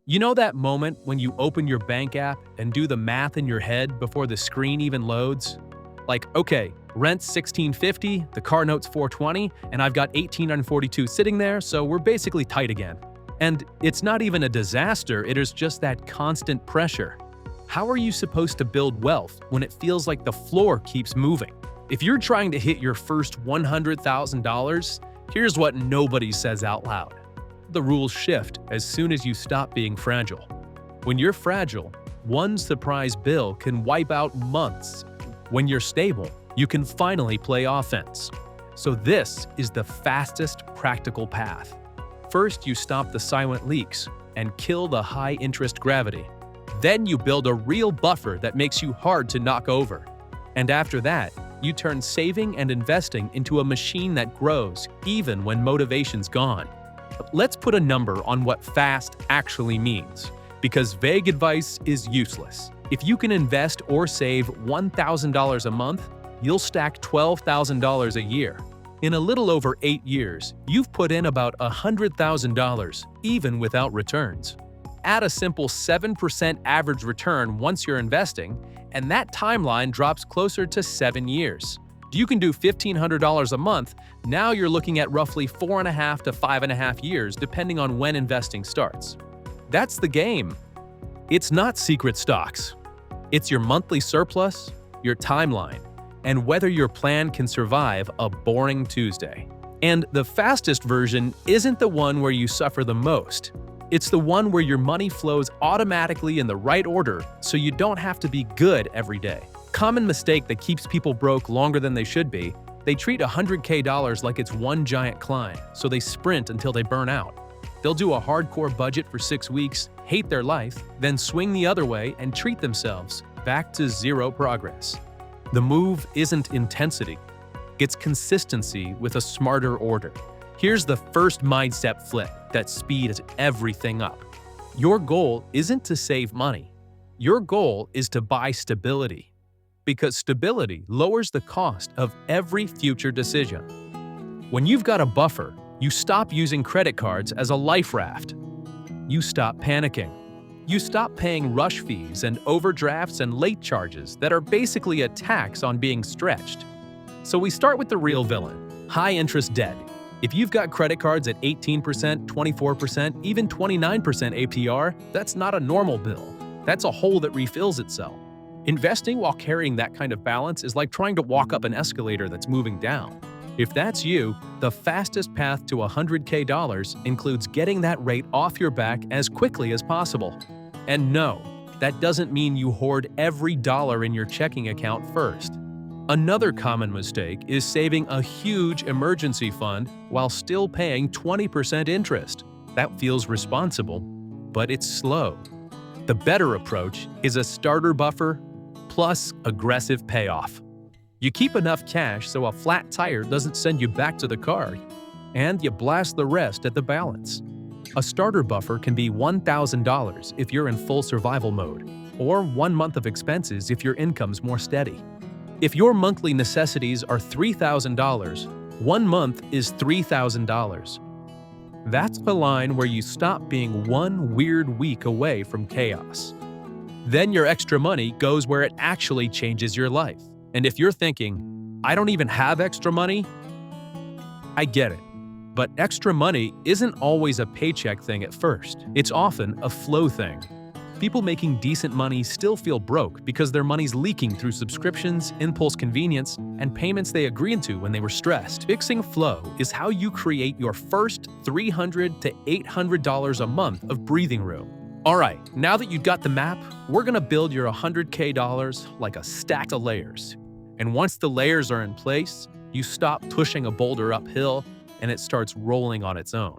You know that moment when you open your bank app and do the math in your head before the screen even loads? Like, okay, rent's $1,650, the car note's $420, and I've got $1,842 sitting there, so we're basically tight again. And it's not even a disaster, it is just that constant pressure. How are you supposed to build wealth when it feels like the floor keeps moving? If you're trying to hit your first $100,000, here's what nobody says out loud. The rules shift as soon as you stop being fragile. When you're fragile, one surprise bill can wipe out months. When you're stable, you can finally play offense. So this is the fastest practical path. First, you stop the silent leaks and kill the high-interest gravity. Then you build a real buffer that makes you hard to knock over. And after that, you turn saving and investing into a machine that grows even when motivation's gone. Let's put a number on what fast actually means, because vague advice is useless. If you can invest or save $1,000 a month, you'll stack $12,000 a year. In a little over 8 years, you've put in about $100,000, even without returns. Add a simple 7% average return once you're investing, and that timeline drops closer to 7 years. You can do $1,500 a month, now you're looking at roughly 4.5 to 5.5 years depending on when investing starts. That's the game. It's not secret stocks. It's your monthly surplus, your timeline, and whether your plan can survive a boring Tuesday. And the fastest version isn't the one where you suffer the most. It's the one where your money flows automatically in the right order so you don't have to be good every day. Common mistake that keeps people broke longer than they should be, they treat $100K like it's one giant climb, so they sprint until they burn out. They'll do a hardcore budget for 6 weeks, hate their life, then swing the other way and treat themselves back to zero progress. The move isn't intensity, it's consistency with a smarter order. Here's the first mindset flip that speeds everything up. Your goal isn't to save money. Your goal is to buy stability. Because stability lowers the cost of every future decision. When you've got a buffer, you stop using credit cards as a life raft. You stop panicking. You stop paying rush fees and overdrafts and late charges that are basically a tax on being stretched. So we start with the real villain, high-interest debt. If you've got credit cards at 18%, 24%, even 29% APR, that's not a normal bill. That's a hole that refills itself. Investing while carrying that kind of balance is like trying to walk up an escalator that's moving down. If that's you, the fastest path to $100K includes getting that rate off your back as quickly as possible. And no, that doesn't mean you hoard every dollar in your checking account first. Another common mistake is saving a huge emergency fund while still paying 20% interest. That feels responsible, but it's slow. The better approach is a starter buffer plus aggressive payoff. You keep enough cash so a flat tire doesn't send you back to the car, and you blast the rest at the balance. A starter buffer can be $1,000 if you're in full survival mode, or 1 month of expenses if your income's more steady. If your monthly necessities are $3,000, 1 month is $3,000. That's the line where you stop being one weird week away from chaos. Then your extra money goes where it actually changes your life. And if you're thinking, I don't even have extra money, I get it. But extra money isn't always a paycheck thing at first. It's often a flow thing. People making decent money still feel broke because their money's leaking through subscriptions, impulse convenience, and payments they agreed to when they were stressed. Fixing flow is how you create your first $300 to $800 a month of breathing room. All right, now that you've got the map, we're gonna build your $100K like a stack of layers. And once the layers are in place, you stop pushing a boulder uphill and it starts rolling on its own.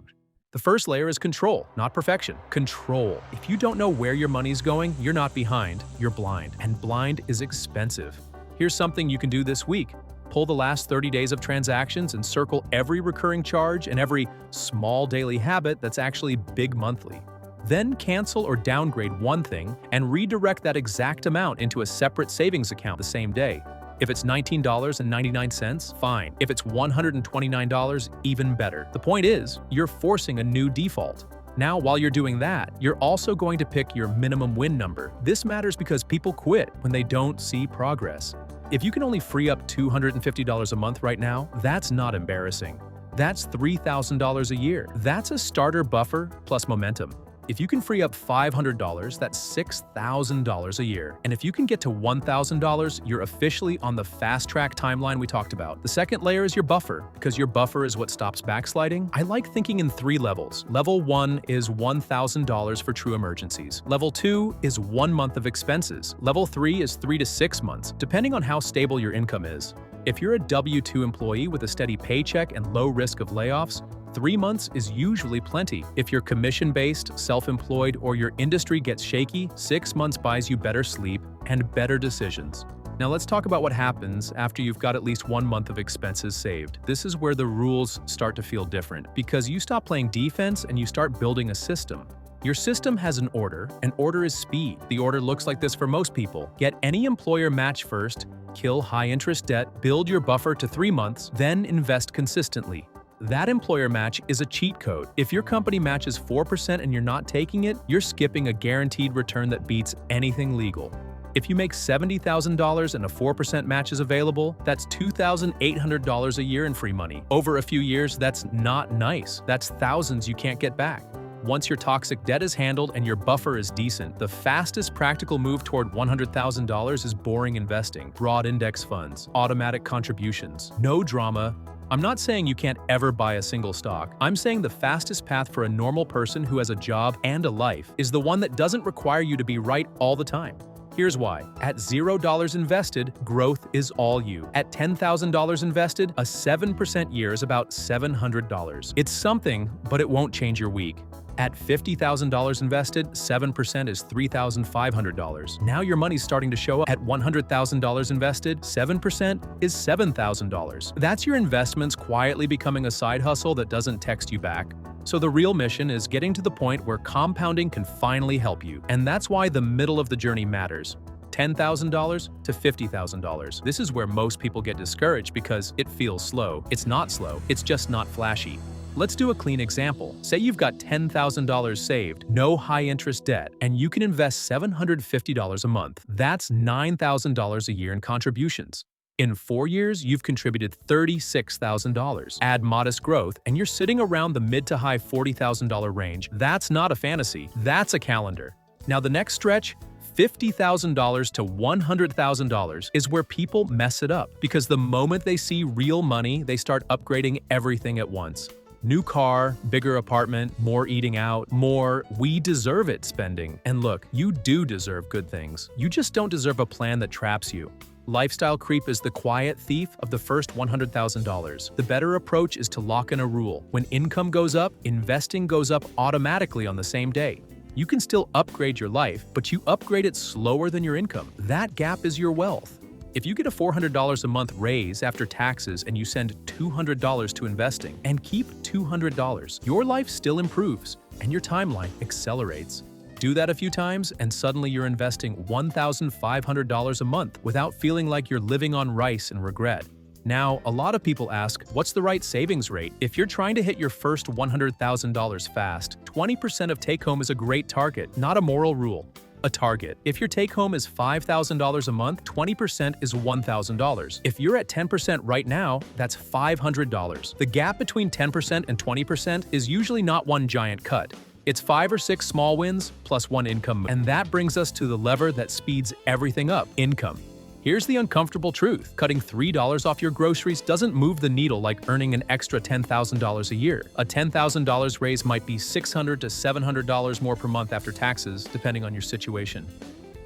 The first layer is control, not perfection. Control. If you don't know where your money's going, you're not behind, you're blind. And blind is expensive. Here's something you can do this week. Pull the last 30 days of transactions and circle every recurring charge and every small daily habit that's actually big monthly. Then cancel or downgrade one thing and redirect that exact amount into a separate savings account the same day. If it's $19.99, fine. If it's $129, even better. The point is, you're forcing a new default. Now, while you're doing that, you're also going to pick your minimum win number. This matters because people quit when they don't see progress. If you can only free up $250 a month right now, that's not embarrassing. That's $3,000 a year. That's a starter buffer plus momentum. If you can free up $500, that's $6,000 a year. And if you can get to $1,000, you're officially on the fast-track timeline we talked about. The second layer is your buffer, because your buffer is what stops backsliding. I like thinking in 3 levels. Level 1 is $1,000 for true emergencies. Level 2 is 1 month of expenses. Level 3 is 3 to 6 months, depending on how stable your income is. If you're a W-2 employee with a steady paycheck and low risk of layoffs, 3 months is usually plenty. If you're commission-based, self-employed, or your industry gets shaky, 6 months buys you better sleep and better decisions. Now let's talk about what happens after you've got at least 1 month of expenses saved. This is where the rules start to feel different, because you stop playing defense and you start building a system. Your system has an order, and order is speed. The order looks like this for most people. Get any employer match first, kill high-interest debt, build your buffer to 3 months, then invest consistently. That employer match is a cheat code. If your company matches 4% and you're not taking it, you're skipping a guaranteed return that beats anything legal. If you make $70,000 and a 4% match is available, that's $2,800 a year in free money. Over a few years, that's not nice. That's thousands you can't get back. Once your toxic debt is handled and your buffer is decent, the fastest practical move toward $100,000 is boring investing, broad index funds, automatic contributions. No drama. I'm not saying you can't ever buy a single stock. I'm saying the fastest path for a normal person who has a job and a life is the one that doesn't require you to be right all the time. Here's why. At $0 invested, growth is all you. At $10,000 invested, a 7% year is about $700. It's something, but it won't change your week. At $50,000 invested, 7% is $3,500. Now your money's starting to show up. At $100,000 invested, 7% is $7,000. That's your investments quietly becoming a side hustle that doesn't text you back. So the real mission is getting to the point where compounding can finally help you. And that's why the middle of the journey matters. $10,000 to $50,000. This is where most people get discouraged because it feels slow. It's not slow, it's just not flashy. Let's do a clean example. Say you've got $10,000 saved, no high-interest debt, and you can invest $750 a month. That's $9,000 a year in contributions. In 4 years, you've contributed $36,000. Add modest growth, and you're sitting around the mid to high $40,000 range. That's not a fantasy, that's a calendar. Now the next stretch, $50,000 to $100,000 is where people mess it up, because the moment they see real money, they start upgrading everything at once. New car, bigger apartment, more eating out, more "we deserve it" spending. And look, you do deserve good things. You just don't deserve a plan that traps you. Lifestyle creep is the quiet thief of the first $100,000. The better approach is to lock in a rule. When income goes up, investing goes up automatically on the same day. You can still upgrade your life, but you upgrade it slower than your income. That gap is your wealth. If you get a $400 a month raise after taxes and you send $200 to investing and keep $200, your life still improves and your timeline accelerates. Do that a few times and suddenly you're investing $1,500 a month without feeling like you're living on rice and regret. Now, a lot of people ask, what's the right savings rate? If you're trying to hit your first $100,000 fast, 20% of take-home is a great target, not a moral rule. A target. If your take-home is $5,000 a month, 20% is $1,000. If you're at 10% right now, that's $500. The gap between 10% and 20% is usually not one giant cut. It's 5 or 6 small wins plus one income. And that brings us to the lever that speeds everything up: income. Here's the uncomfortable truth. Cutting $3 off your groceries doesn't move the needle like earning an extra $10,000 a year. A $10,000 raise might be $600 to $700 more per month after taxes, depending on your situation.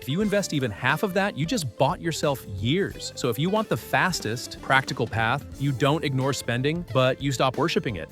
If you invest even half of that, you just bought yourself years. So if you want the fastest, practical path, you don't ignore spending, but you stop worshiping it.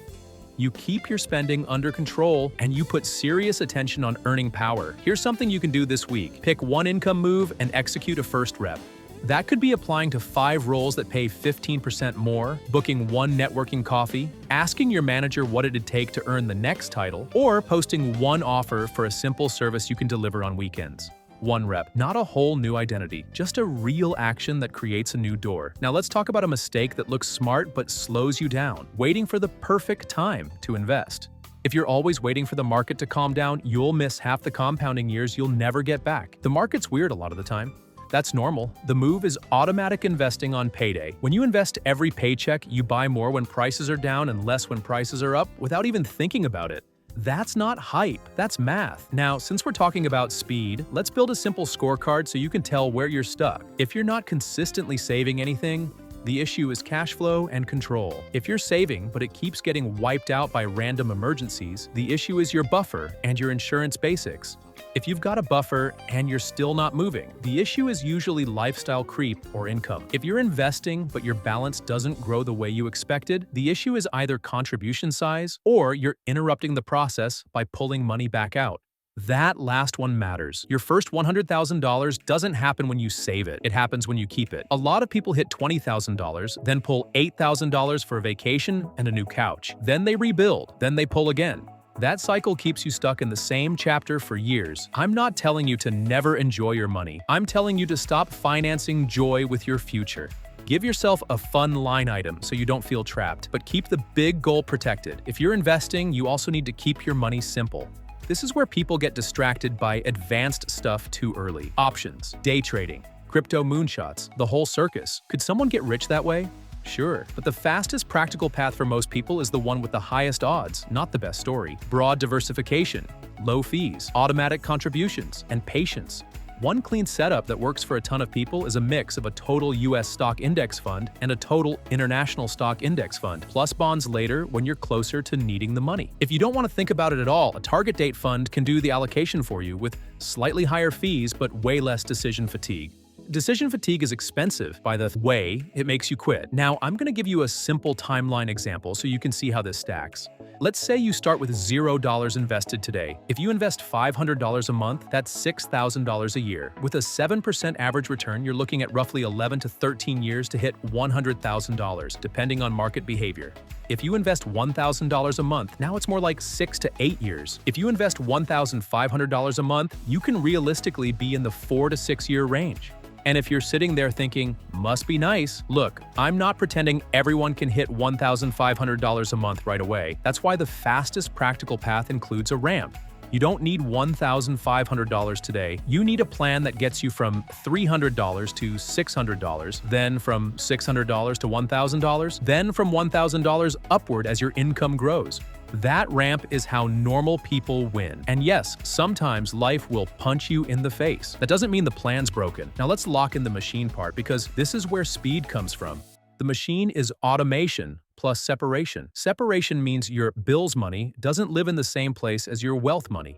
You keep your spending under control, and you put serious attention on earning power. Here's something you can do this week. Pick one income move and execute a first rep. That could be applying to 5 roles that pay 15% more, booking one networking coffee, asking your manager what it'd take to earn the next title, or posting one offer for a simple service you can deliver on weekends. One rep, not a whole new identity, just a real action that creates a new door. Now let's talk about a mistake that looks smart but slows you down: waiting for the perfect time to invest. If you're always waiting for the market to calm down, you'll miss half the compounding years you'll never get back. The market's weird a lot of the time. That's normal. The move is automatic investing on payday. When you invest every paycheck, you buy more when prices are down and less when prices are up without even thinking about it. That's not hype, that's math. Now, since we're talking about speed, let's build a simple scorecard so you can tell where you're stuck. If you're not consistently saving anything, the issue is cash flow and control. If you're saving, but it keeps getting wiped out by random emergencies, the issue is your buffer and your insurance basics. If you've got a buffer and you're still not moving, the issue is usually lifestyle creep or income. If you're investing but your balance doesn't grow the way you expected, the issue is either contribution size or you're interrupting the process by pulling money back out. That last one matters. Your first $100,000 doesn't happen when you save it. It happens when you keep it. A lot of people hit $20,000, then pull $8,000 for a vacation and a new couch. Then they rebuild, then they pull again. That cycle keeps you stuck in the same chapter for years. I'm not telling you to never enjoy your money. I'm telling you to stop financing joy with your future. Give yourself a fun line item so you don't feel trapped, but keep the big goal protected. If you're investing, you also need to keep your money simple. This is where people get distracted by advanced stuff too early. Options, day trading, crypto moonshots, the whole circus. Could someone get rich that way? Sure, but the fastest practical path for most people is the one with the highest odds, not the best story. Broad diversification, low fees, automatic contributions, and patience. One clean setup that works for a ton of people is a mix of a total US stock index fund and a total international stock index fund, plus bonds later when you're closer to needing the money. If you don't want to think about it at all, a target date fund can do the allocation for you with slightly higher fees but way less decision fatigue. Decision fatigue is expensive by the way it makes you quit. Now, I'm going to give you a simple timeline example so you can see how this stacks. Let's say you start with $0 invested today. If you invest $500 a month, that's $6,000 a year. With a 7% average return, you're looking at roughly 11 to 13 years to hit $100,000, depending on market behavior. If you invest $1,000 a month, now it's more like 6 to 8 years. If you invest $1,500 a month, you can realistically be in the 4 to 6 year range. And if you're sitting there thinking, must be nice, look, I'm not pretending everyone can hit $1,500 a month right away. That's why the fastest practical path includes a ramp. You don't need $1,500 today. You need a plan that gets you from $300 to $600, then from $600 to $1,000, then from $1,000 upward as your income grows. That ramp is how normal people win. And yes, sometimes life will punch you in the face. That doesn't mean the plan's broken. Now let's lock in the machine part because this is where speed comes from. The machine is automation plus separation. Separation means your bills money doesn't live in the same place as your wealth money.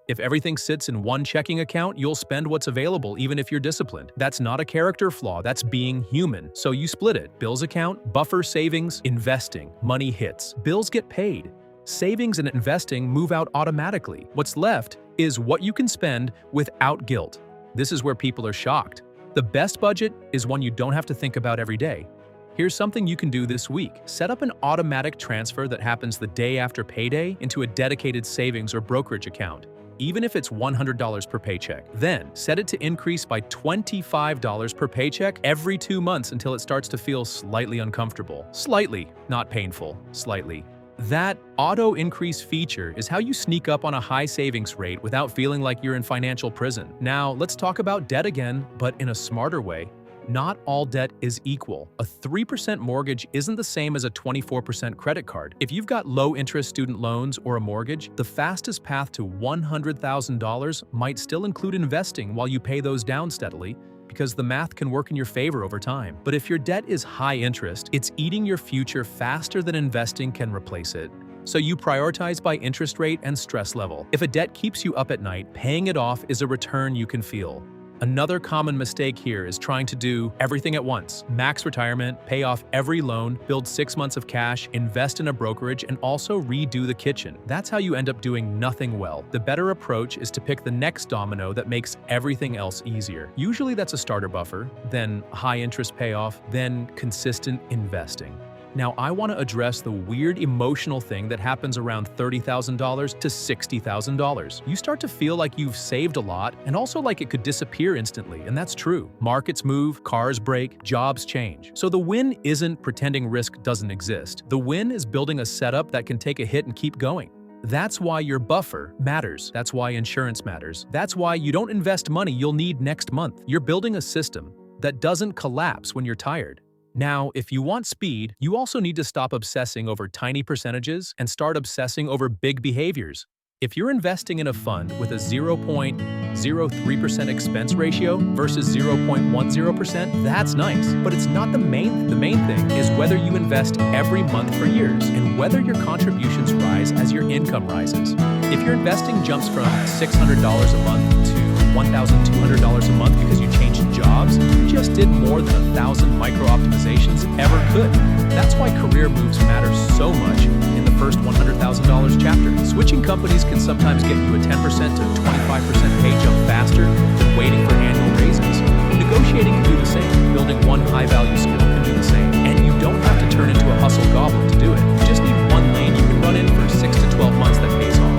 If everything sits in one checking account, you'll spend what's available even if you're disciplined. That's not a character flaw, that's being human. So you split it. Bills account, buffer savings, investing. Money hits. Bills get paid. Savings and investing move out automatically. What's left is what you can spend without guilt. This is where people are shocked. The best budget is one you don't have to think about every day. Here's something you can do this week. Set up an automatic transfer that happens the day after payday into a dedicated savings or brokerage account, even if it's $100 per paycheck. Then, set it to increase by $25 per paycheck every 2 months until it starts to feel slightly uncomfortable. Slightly, not painful, slightly. That auto increase feature is how you sneak up on a high savings rate without feeling like you're in financial prison. Now, let's talk about debt again, but in a smarter way. Not all debt is equal. A 3% mortgage isn't the same as a 24% credit card. If you've got low-interest student loans or a mortgage, the fastest path to $100,000 might still include investing while you pay those down steadily, because the math can work in your favor over time. But if your debt is high interest, it's eating your future faster than investing can replace it. So you prioritize by interest rate and stress level. If a debt keeps you up at night, paying it off is a return you can feel. Another common mistake here is trying to do everything at once. Max retirement, pay off every loan, build 6 months of cash, invest in a brokerage, and also redo the kitchen. That's how you end up doing nothing well. The better approach is to pick the next domino that makes everything else easier. Usually that's a starter buffer, then high interest payoff, then consistent investing. Now, I want to address the weird emotional thing that happens around $30,000 to $60,000. You start to feel like you've saved a lot and also like it could disappear instantly, and that's true. Markets move, cars break, jobs change. So the win isn't pretending risk doesn't exist. The win is building a setup that can take a hit and keep going. That's why your buffer matters. That's why insurance matters. That's why you don't invest money you'll need next month. You're building a system that doesn't collapse when you're tired. Now, if you want speed, you also need to stop obsessing over tiny percentages and start obsessing over big behaviors. If you're investing in a fund with a 0.03% expense ratio versus 0.10%, that's nice. But it's not the main thing is whether you invest every month for years and whether your contributions rise as your income rises. If your investing jumps from $600 a month to $1,200 a month because you changed jobs, you just did more than 1,000 micro-optimizations ever could. That's why career moves matter so much in the first $100,000 chapter. Switching companies can sometimes get you a 10% to 25% pay jump faster than waiting for annual raises. Negotiating can do the same. Building one high-value skill can do the same. And you don't have to turn into a hustle goblin to do it. You just need one lane you can run in for 6 to 12 months that pays off.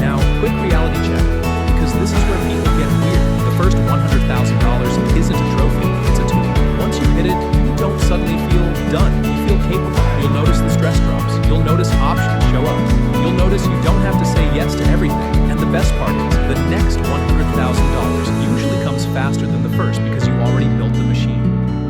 Now, quick reality check, because this is where people get weird. The first $100,000 isn't a trophy, it's a tool. Once you hit it, you don't suddenly feel done. You feel capable. You'll notice the stress drops. You'll notice options show up. You'll notice you don't have to say yes to everything. And the best part is, the next $100,000 usually comes faster than the first because you already built the machine.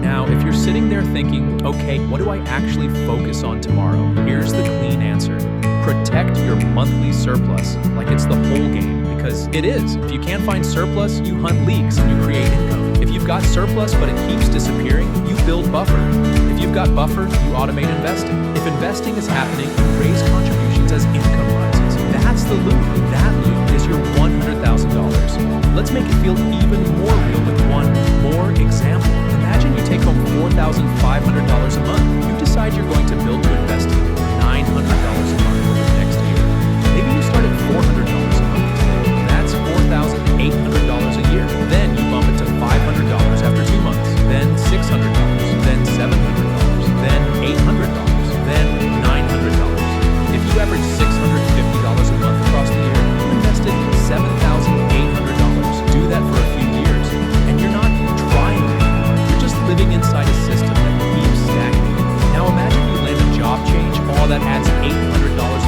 Now, if you're sitting there thinking, okay, what do I actually focus on tomorrow? Here's the clean answer. Protect your monthly surplus like it's the whole game, because it is. If you can't find surplus, you hunt leaks and you create income. If you've got surplus but it keeps disappearing, you build buffer. If you've got buffer, you automate investing. If investing is happening, you raise contributions as income rises. That's the loop. That loop is your $100,000. Let's make it feel even more real with one more example. Imagine you take home $4,500 a month. You decide you're going to build to investing $900 a month over the next year. Maybe you start at $400 a month. That's $4,800 a year. Then you bump it to $500 after 2 months. Then $600. Then $700. Then $800. Then $900. If you average $650 a month across the year, you invested $7,800. Do that for a few years, and you're not trying. You're just living inside a system that keeps stacking. Now imagine you land a job change, all that adds $800 a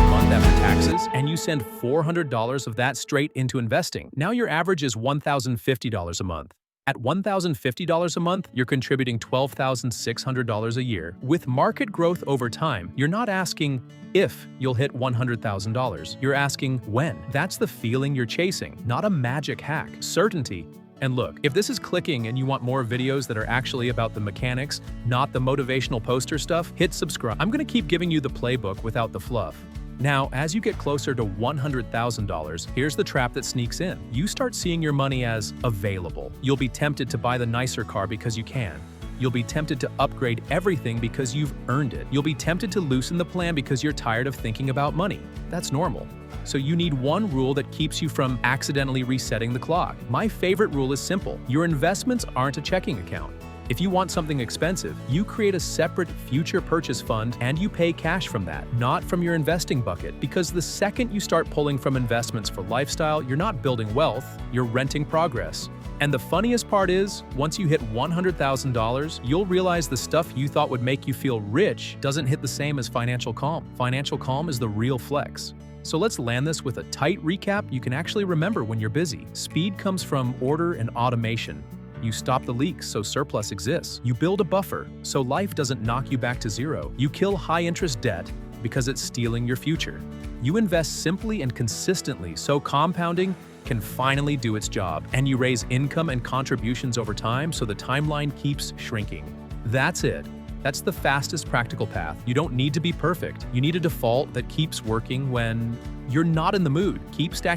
month after taxes, and you send $400 of that straight into investing. Now your average is $1,050 a month. At $1,050 a month, you're contributing $12,600 a year. With market growth over time, you're not asking if you'll hit $100,000. You're asking when. That's the feeling you're chasing, not a magic hack. Certainty. And look, if this is clicking and you want more videos that are actually about the mechanics, not the motivational poster stuff, hit subscribe. I'm gonna keep giving you the playbook without the fluff. Now, as you get closer to $100,000, here's the trap that sneaks in. You start seeing your money as available. You'll be tempted to buy the nicer car because you can. You'll be tempted to upgrade everything because you've earned it. You'll be tempted to loosen the plan because you're tired of thinking about money. That's normal. So you need one rule that keeps you from accidentally resetting the clock. My favorite rule is simple. Your investments aren't a checking account. If you want something expensive, you create a separate future purchase fund and you pay cash from that, not from your investing bucket. Because the second you start pulling from investments for lifestyle, you're not building wealth, you're renting progress. And the funniest part is, once you hit $100,000, you'll realize the stuff you thought would make you feel rich doesn't hit the same as financial calm. Financial calm is the real flex. So let's land this with a tight recap you can actually remember when you're busy. Speed comes from order and automation. You stop the leaks so surplus exists. You build a buffer so life doesn't knock you back to zero. You kill high-interest debt because it's stealing your future. You invest simply and consistently so compounding can finally do its job. And you raise income and contributions over time so the timeline keeps shrinking. That's it. That's the fastest practical path. You don't need to be perfect. You need a default that keeps working when you're not in the mood. Keep stacking